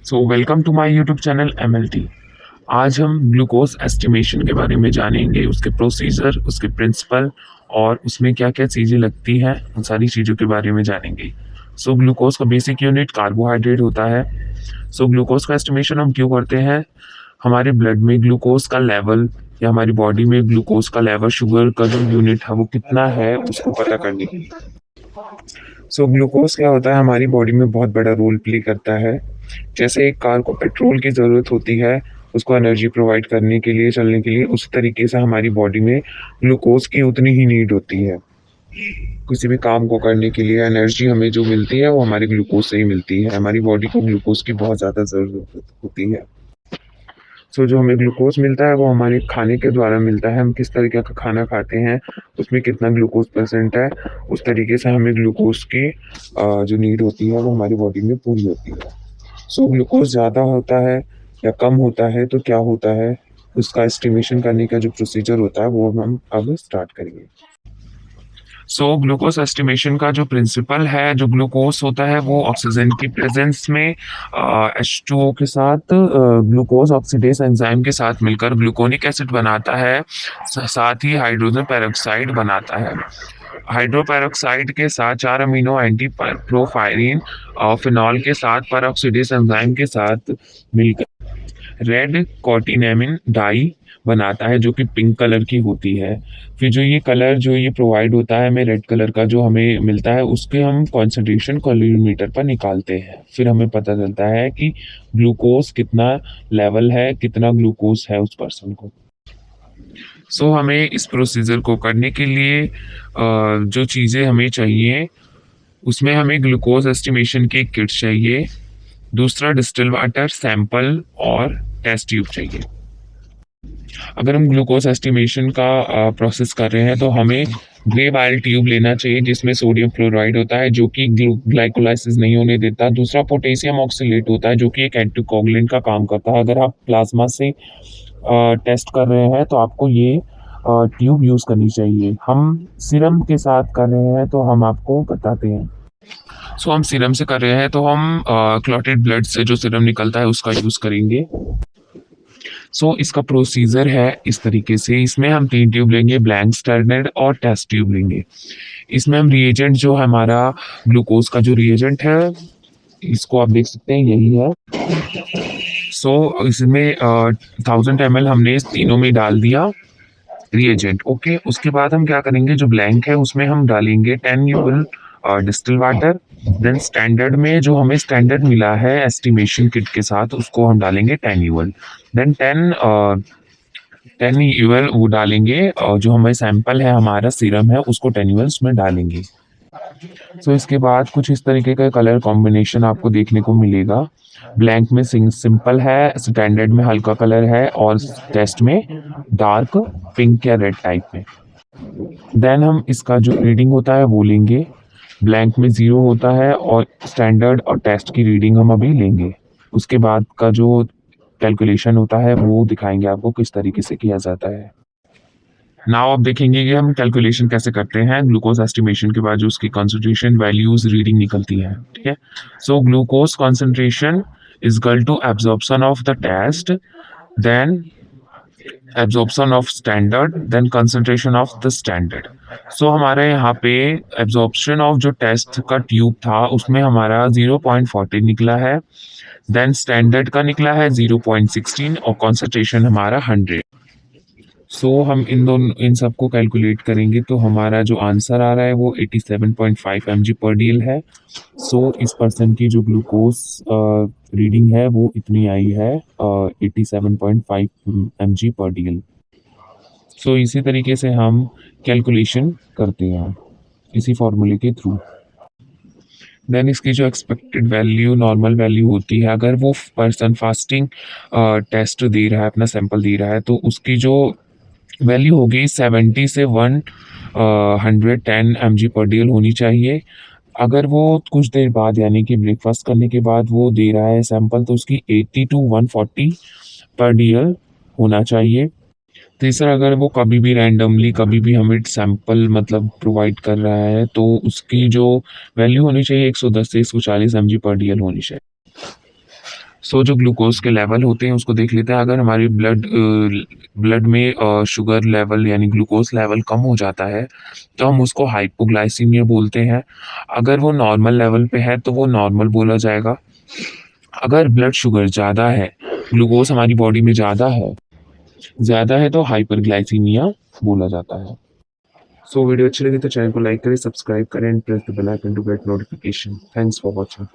Welcome to my YouTube channel MLT। आज हम glucose estimation के बारे में जानेंगे, उसके प्रोसीजर, उसके प्रिंसिपल और उसमें क्या-क्या चीज़ें लगती हैं, उन सारी चीज़ों के बारे में जानेंगे। ग्लूकोज का बेसिक यूनिट कार्बोहाइड्रेट होता है। ग्लूकोज का एस्टिमेशन हम क्यों करते हैं? हमारे ब्लड में ग्लूकोज का लेवल या हमारी बॉडी में ग्लूकोज का लेवल, शुगर का जो यूनिट है वो कितना है, उसको पता करने के लिए। ग्लूकोज क्या होता है, हमारी बॉडी में बहुत बड़ा रोल प्ले करता है। जैसे एक कार को पेट्रोल की ज़रूरत होती है उसको एनर्जी प्रोवाइड करने के लिए, चलने के लिए, उस तरीके से हमारी बॉडी में ग्लूकोज की उतनी ही नीड होती है। किसी भी काम को करने के लिए एनर्जी हमें जो मिलती है वो हमारे ग्लूकोज से ही मिलती है। हमारी बॉडी को ग्लूकोज की बहुत ज़्यादा ज़रूरत होती है। जो हमें ग्लूकोज मिलता है वो हमारे खाने के द्वारा मिलता है। हम किस तरीके का खाना खाते हैं, उसमें कितना ग्लूकोज परसेंट है, उस तरीके से हमें ग्लूकोज की जो नीड होती है वो हमारी बॉडी में पूरी होती है। ग्लूकोज ज़्यादा होता है या कम होता है तो क्या होता है, उसका एस्टिमेशन करने का जो प्रोसीजर होता है वो हम अब स्टार्ट करेंगे। ग्लूकोज एस्टिमेशन का जो प्रिंसिपल है, जो ग्लूकोज होता है वो ऑक्सीजन की प्रेजेंस में H2O के साथ ग्लूकोज ऑक्सीडेज एंजाइम के साथ मिलकर ग्लूकोनिक एसिड बनाता है, साथ ही हाइड्रोजन पेरोक्साइड बनाता है। हाइड्रोपेरोक्साइड के साथ 4 अमीनो एंटी प्रोफायरिन और फिनॉल के साथ परऑक्सीडेज एंजाइम के साथ मिलकर रेड कोटिनेमिन डाई बनाता है, जो कि पिंक कलर की होती है। फिर जो ये कलर जो ये प्रोवाइड होता है हमें, रेड कलर का जो हमें मिलता है, उसके हम कॉन्सेंट्रेशन कैलोरीमीटर पर निकालते हैं। फिर हमें पता चलता है कि ग्लूकोज कितना लेवल है, कितना ग्लूकोज है उस पर्सन को। हमें इस प्रोसीजर को करने के लिए जो चीज़ें हमें चाहिए, उसमें हमें ग्लूकोज एस्टिमेशन की किट चाहिए, दूसरा डिस्टिल वाटर, सैंपल और टेस्ट ट्यूब चाहिए। अगर हम ग्लूकोज एस्टिमेशन का प्रोसेस कर रहे हैं तो हमें ग्रे वायल ट्यूब लेना चाहिए जिसमें सोडियम फ्लोराइड होता है, जो कि ग्लाइकोलाइसिस नहीं होने देता। दूसरा पोटेशियम ऑक्सीलेट होता है, जो कि एक एंटीकोगुलेंट का काम करता है। अगर आप प्लाज्मा से टेस्ट कर रहे हैं तो आपको ये ट्यूब यूज़ करनी चाहिए। हम सीरम के साथ कर रहे हैं तो हम आपको बताते हैं। हम सीरम से कर रहे हैं तो हम क्लॉटेड ब्लड से जो सीरम निकलता है उसका यूज़ करेंगे। इसका प्रोसीजर है इस तरीके से। इसमें हम 3 ट्यूब लेंगे, ब्लैंक, स्टैंडर्ड और टेस्ट ट्यूब लेंगे। इसमें हम रिएजेंट, जो हमारा ग्लूकोज का जो रिएजेंट है, इसको आप देख सकते हैं, यही है। इसमें 1000 ml हमने इस तीनों में डाल दिया रिएजेंट। ओके, उसके बाद हम क्या करेंगे, जो ब्लैंक है उसमें हम डालेंगे 10 UL distil water. Then standard में जो हमें स्टैंडर्ड मिला है एस्टिमेशन किट के साथ, उसको हम डालेंगे 10 यूएल। देन 10 यूएल वो डालेंगे, और जो हमें सैंपल है, हमारा सीरम है, उसको 10 यूएल उसमें डालेंगे। इसके बाद कुछ इस तरीके का कलर कॉम्बिनेशन आपको देखने को मिलेगा। ब्लैंक में सिंपल है, स्टैंडर्ड में हल्का कलर है और टेस्ट में डार्क पिंक या रेड टाइप में। देन हम इसका जो रीडिंग होता है वो लेंगे। ब्लैंक में 0 होता है और स्टैंडर्ड और टेस्ट की रीडिंग हम अभी लेंगे। उसके बाद का जो कैलकुलेशन होता है वो दिखाएंगे आपको किस तरीके से किया जाता है। नाउ आप देखेंगे कि हम कैलकुलेशन कैसे करते हैं। ग्लूकोज एस्टिमेशन के बाद जो उसकी कॉन्सेंट्रेशन वैल्यूज रीडिंग निकलती है, ठीक है। Glucose concentration is equal to absorption of the test, then absorption of standard, then concentration of the standard. हमारे यहाँ पे एब्जॉर्प्शन ऑफ जो टेस्ट का ट्यूब था उसमें हमारा 0.40 निकला है, देन स्टैंडर्ड का निकला है 0.16 और कंसंट्रेशन हमारा 100। हम इन सबको कैलकुलेट करेंगे तो हमारा जो आंसर आ रहा है वो 87.5 mg/dl है। इस पर्सन की जो ग्लूकोज रीडिंग है वो इतनी आई है, 87.5 mg/dl। इसी तरीके से हम कैलकुलेशन करते हैं इसी फॉर्मूले के थ्रू। देन इसकी जो एक्सपेक्टेड वैल्यू, नॉर्मल वैल्यू होती है, अगर वो पर्सन फास्टिंग टेस्ट दे रहा है, अपना सैंपल दे रहा है, तो उसकी जो वैल्यू होगी 70 से 110 mg/dl होनी चाहिए। अगर वो कुछ देर बाद, यानी कि ब्रेकफास्ट करने के बाद वो दे रहा है सैंपल, तो उसकी 80 to 140/dl होना चाहिए। तीसरा, अगर वो कभी भी रैंडमली कभी भी हमें सैंपल मतलब प्रोवाइड कर रहा है तो उसकी जो वैल्यू होनी चाहिए 110 से 140 mg/dl होनी चाहिए। सो जो ग्लूकोज के लेवल होते हैं उसको देख लेते हैं। अगर हमारी ब्लड में शुगर लेवल यानी ग्लूकोज लेवल कम हो जाता है तो हम उसको हाइपोग्लाइसीमिया बोलते हैं। अगर वो नॉर्मल लेवल पे है तो वो नॉर्मल बोला जाएगा। अगर ब्लड शुगर ज़्यादा है, ग्लूकोज हमारी बॉडी में ज़्यादा है तो हाइपरग्लाइसीमिया बोला जाता है। सो वीडियो अच्छी लगी तो चैनल को लाइक करें, सब्सक्राइब करें and press the bell icon to get notification. Thanks for watching.